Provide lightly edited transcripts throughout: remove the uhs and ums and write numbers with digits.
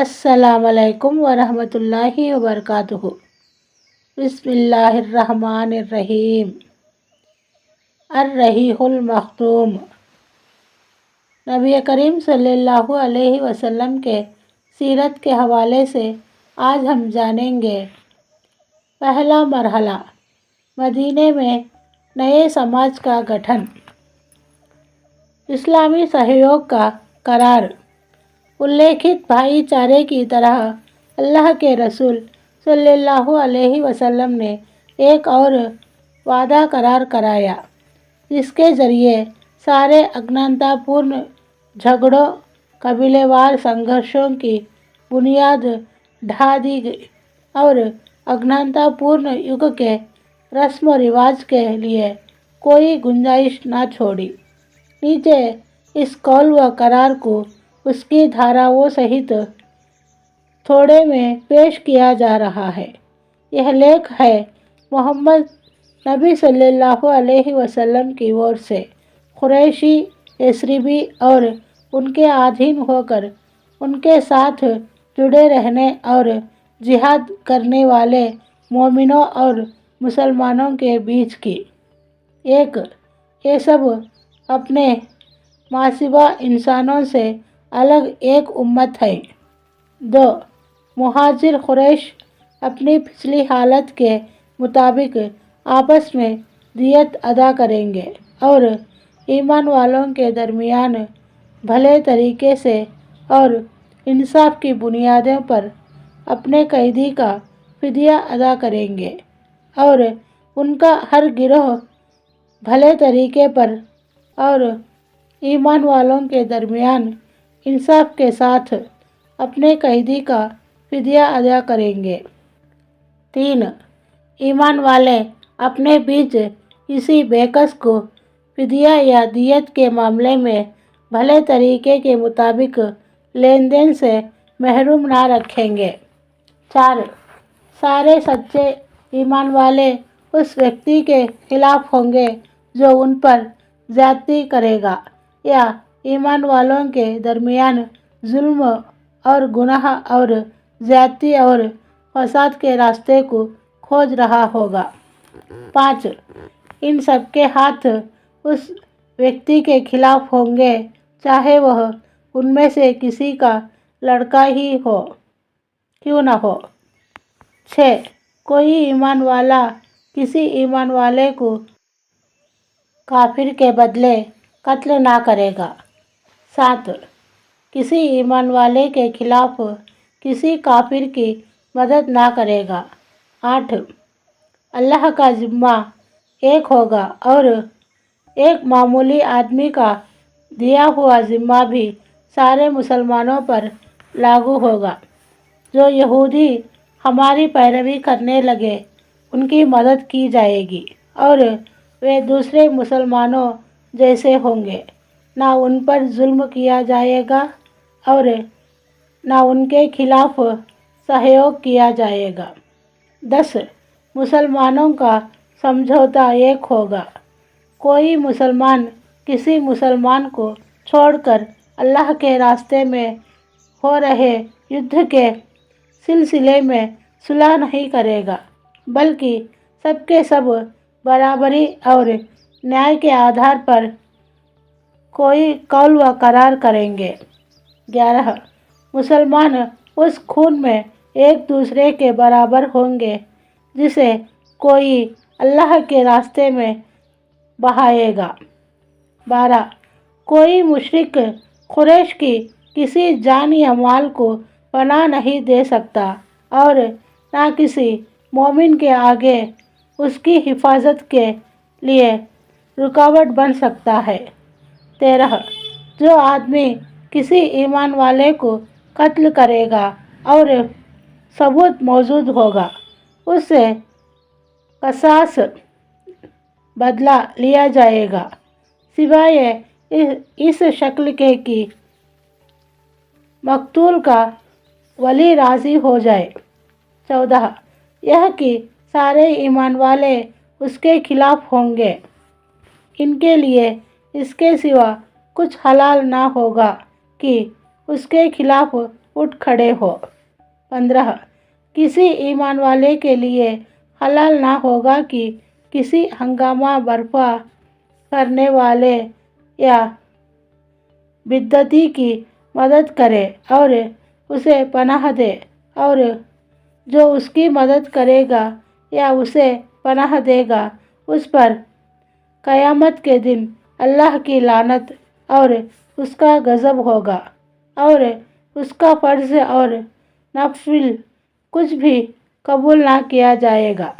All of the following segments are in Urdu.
السلام علیکم ورحمۃ اللہ وبرکاتہ۔ بسم اللہ الرحمن الرحیم۔ الرحیق المختوم۔ نبی کریم صلی اللہ علیہ وسلم کے سیرت کے حوالے سے آج ہم جانیں گے۔ پہلا مرحلہ، مدینے میں نئے سماج کا گٹھن۔ اسلامی سہیوگ کا قرار۔ اللیکھت بھائی چارے کی طرح اللہ کے رسول صلی اللہ علیہ وسلم نے ایک اور وعدہ قرار کرایا، جس کے ذریعے سارے اگنتا پورن جھگڑوں، قبیلے وار سنگھرشوں کی بنیاد ڈھا دی گئی اور اگنتا پورن یگ کے رسم و رواج کے لیے کوئی گنجائش نہ چھوڑی۔ نیچے اس قول و قرار کو اس کی دھاراؤں سہت تھوڑے میں پیش کیا جا رہا ہے۔ یہ لکھ ہے محمد نبی صلی اللہ علیہ وسلم کی اور سے قریشی، یثربی اور ان کے آدھین ہو کر ان کے ساتھ جڑے رہنے اور جہاد کرنے والے مومنوں اور مسلمانوں کے بیچ کی۔ ایک، یہ سب اپنے ماشابہ انسانوں سے الگ ایک امت ہے۔ دو، مہاجر قریش اپنی پچھلی حالت کے مطابق آپس میں دیت ادا کریں گے اور ایمان والوں کے درمیان بھلے طریقے سے اور انصاف کی بنیادوں پر اپنے قیدی کا فدیہ ادا کریں گے، اور ان کا ہر گروہ بھلے طریقے پر اور ایمان والوں کے درمیان انصاف کے ساتھ اپنے قیدی کا فدیہ ادا کریں گے۔ تین، ایمان والے اپنے بیچ کسی بے کس کو فدیہ یا دیت کے معاملے میں بھلے طریقے کے مطابق لین دین سے محروم نہ رکھیں گے۔ چار، سارے سچے ایمان والے اس ویکتی کے خلاف ہوں گے جو ان پر زیادتی کرے گا یا ایمان والوں کے درمیان ظلم اور گناہ اور زیادتی اور فساد کے راستے کو کھوج رہا ہوگا۔ پانچ، ان سب کے ہاتھ اس ویکتی کے خلاف ہوں گے چاہے وہ ان میں سے کسی کا لڑکا ہی کیوں نہ ہو۔ چھ، کوئی ایمان والا کسی ایمان والے کو کافر کے بدلے قتل نہ کرے گا۔ سات، کسی ایمان والے کے خلاف کسی کافر کی مدد نہ کرے گا۔ آٹھ، اللہ کا ذمہ ایک ہوگا اور ایک معمولی آدمی کا دیا ہوا ذمہ بھی سارے مسلمانوں پر لاگو ہوگا۔ جو یہودی ہماری پیروی کرنے لگے ان کی مدد کی جائے گی اور وہ دوسرے مسلمانوں جیسے ہوں گے، نہ ان پر ظلم کیا جائے گا اور نہ ان کے خلاف سہیوگ کیا جائے گا۔ 10، مسلمانوں کا سمجھوتا ایک ہوگا۔ کوئی مسلمان کسی مسلمان کو چھوڑ کر اللہ کے راستے میں ہو رہے یدھ کے سلسلے میں صلح نہیں کرے گا، بلکہ سب کے سب برابری اور نیائے کے آدھار پر کوئی قول و قرار کریں گے۔ 11، مسلمان اس خون میں ایک دوسرے کے برابر ہوں گے جسے کوئی اللہ کے راستے میں بہائے گا۔ 12، کوئی مشرک قریش کی کسی جان یا مال کو پناہ نہیں دے سکتا اور نہ کسی مومن کے آگے اس کی حفاظت کے لیے رکاوٹ بن سکتا ہے۔ 13، جو آدمی کسی ایمان والے کو قتل کرے گا اور ثبوت موجود ہوگا، اس سے قصاص بدلہ لیا جائے گا، سوائے اس شکل کے کہ مقتول کا ولی راضی ہو جائے۔ 14، یہ کہ سارے ایمان والے اس کے خلاف ہوں گے، ان کے لیے اس کے سوا کچھ حلال نہ ہوگا کہ اس کے خلاف اٹھ کھڑے ہو۔ 15 کسی ایمان والے کے لیے حلال نہ ہوگا کہ کسی ہنگامہ برپا کرنے والے یا بدعتی کی مدد کرے اور اسے پناہ دے، اور جو اس کی مدد کرے گا یا اسے پناہ دے گا اس پر قیامت کے دن اللہ کی لعنت اور اس کا غضب ہوگا، اور اس کا فرض اور نفل کچھ بھی قبول نہ کیا جائے گا۔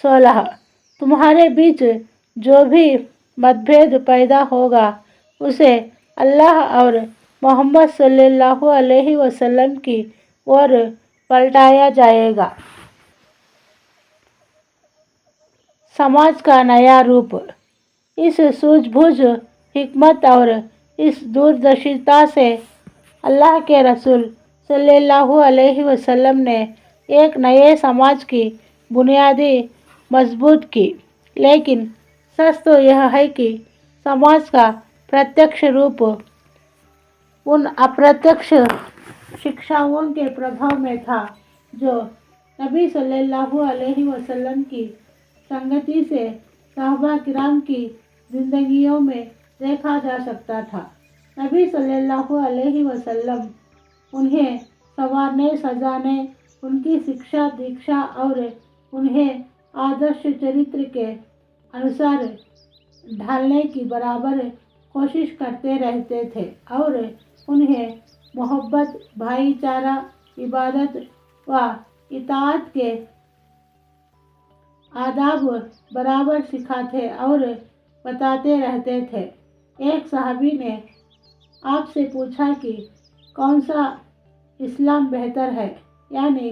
16 تمہارے بیچ جو بھی متبھید پیدا ہوگا اسے اللہ اور محمد صلی اللہ علیہ وسلم کی اور پلٹایا جائے گا۔ سماج کا نیا روپ۔ اس سوجھ بوجھ، حکمت اور اس دوردرشتا سے اللہ کے رسول صلی اللہ علیہ وسلم نے ایک نئے سماج کی بنیادیں مضبوط کی۔ لیکن سچ تو یہ ہے کہ سماج کا پرتیکش روپ ان اپرتیکش شکشاؤں کے پربھاؤ میں تھا جو نبی صلی اللہ علیہ وسلم کی سنگتی سے صحابہ کرام کی زندگیوں میں دیکھا جا سکتا تھا۔ نبی صلی اللہ علیہ وسلم انہیں سنوارنے سجانے، ان کی شکشا دیکشا اور انہیں آدرش چرتر کے انوسار ڈھالنے کی برابر کوشش کرتے رہتے تھے، اور انہیں محبت، بھائی چارہ، عبادت و اطاعت کے آداب برابر سکھاتے اور بتاتے رہتے تھے۔ ایک صحابی نے آپ سے پوچھا کہ کون سا اسلام بہتر ہے، یعنی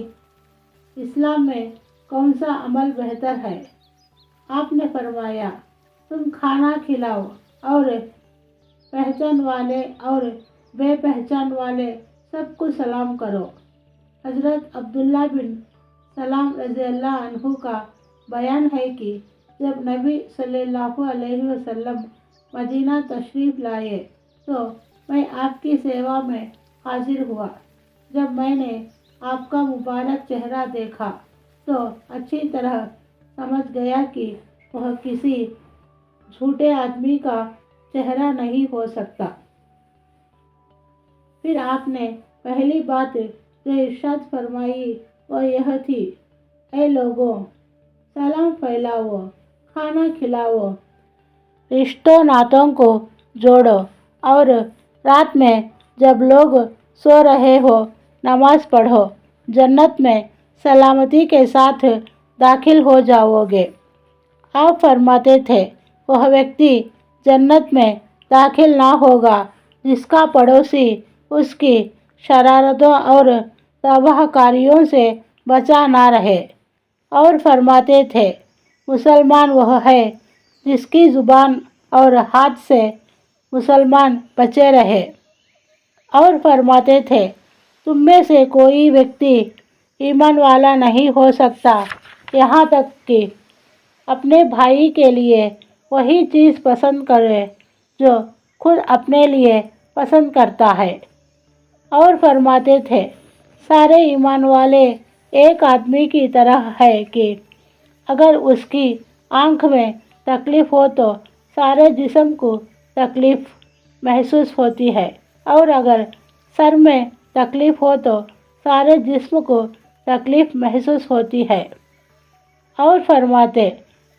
اسلام میں کون سا عمل بہتر ہے؟ آپ نے فرمایا، تم کھانا کھلاؤ اور پہچان والے اور بے پہچان والے سب کو سلام کرو۔ حضرت عبداللہ بن سلام رضی اللہ عنہ کا بیان ہے کہ جب نبی صلی اللہ علیہ وسلم مدینہ تشریف لائے تو میں آپ کی سیوا میں حاضر ہوا۔ جب میں نے آپ کا مبارک چہرہ دیکھا تو اچھی طرح سمجھ گیا کہ وہ کسی جھوٹے آدمی کا چہرہ نہیں ہو سکتا۔ پھر آپ نے پہلی بات جو ارشاد فرمائی وہ یہ تھی، اے لوگوں، سلام پھیلاؤ، کھانا کھلاؤ، رشتوں ناتوں کو جوڑو، اور رات میں جب لوگ سو رہے ہو نماز پڑھو، جنت میں سلامتی کے ساتھ داخل ہو جاؤ گے۔ آپ فرماتے تھے، وہ ویکتی جنت میں داخل نہ ہوگا جس کا پڑوسی اس کی شرارتوں اور تباہ کاریوں سے بچا نہ رہے۔ اور فرماتے تھے، مسلمان وہ ہے جس کی زبان اور ہاتھ سے مسلمان بچے رہے۔ اور فرماتے تھے، تم میں سے کوئی ویکتی ایمان والا نہیں ہو سکتا یہاں تک کہ اپنے بھائی کے لیے وہی چیز پسند کرے جو خود اپنے لیے پسند کرتا ہے۔ اور فرماتے تھے، سارے ایمان والے ایک آدمی کی طرح ہے کہ اگر اس کی آنکھ میں تکلیف ہو تو سارے جسم کو تکلیف محسوس ہوتی ہے، اور اگر سر میں تکلیف ہو تو سارے جسم کو تکلیف محسوس ہوتی ہے۔ اور فرماتے،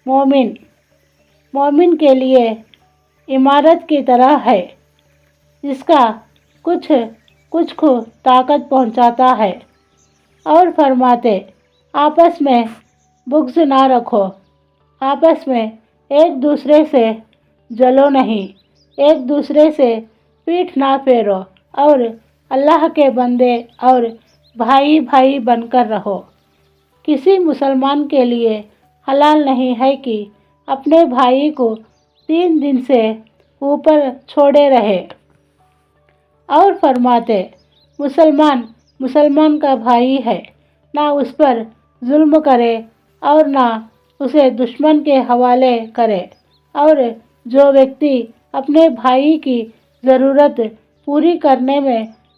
مومن کے لیے عمارت کی طرح ہے جس کا کچھ کو طاقت پہنچاتا ہے۔ اور فرماتے، آپس میں بغض نہ رکھو، آپس میں ایک دوسرے سے جلو نہیں، ایک دوسرے سے پیٹھ نہ پھیرو، اور اللہ کے بندے اور بھائی بھائی بن کر رہو۔ کسی مسلمان کے لیے حلال نہیں ہے کہ اپنے بھائی کو 3 دن سے اوپر چھوڑے رہے۔ اور فرماتے، مسلمان کا بھائی ہے، نہ اس پر ظلم کرے اور نہ اسے دشمن کے حوالے کرے، اور جو ویکتی اپنے بھائی کی ضرورت پوری کرنے میں